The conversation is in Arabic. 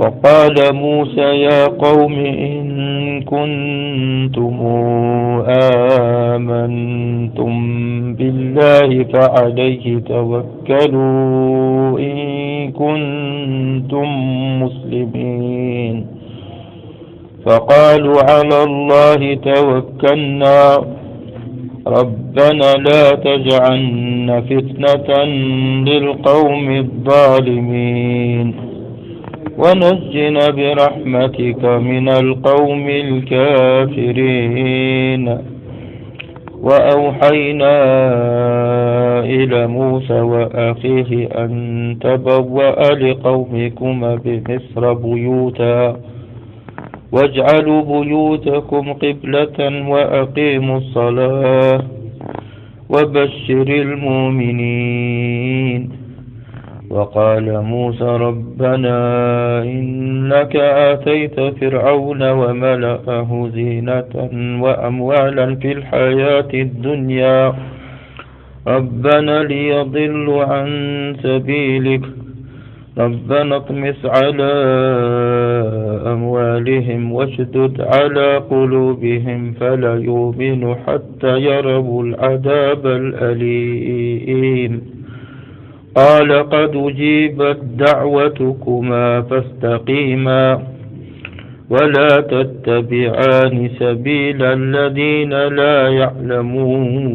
وقال موسى يا قوم إن كنتم آمنتم بالله فعليه توكلوا إن كنتم مسلمين. فقالوا على الله توكلنا ربنا لا تجعلنا فتنة للقوم الظالمين ونجنا برحمتك من القوم الكافرين. وأوحينا إلى موسى وأخيه أن تبوأ لقومكما بمصر بيوتا واجعلوا بيوتكم قبلة وأقيموا الصلاة وبشر المؤمنين. وقال موسى ربنا إنك آتيت فرعون وملأه زينة وأموالا في الحياة الدنيا ربنا ليضلوا عن سبيلك ربنا اطمس على أموالهم واشدد على قلوبهم فلا يؤمنوا حتى يروا العذاب الأليم. قال قد أجيبت دعوتكما فاستقيما ولا تتبعان سبيل الذين لا يعلمون.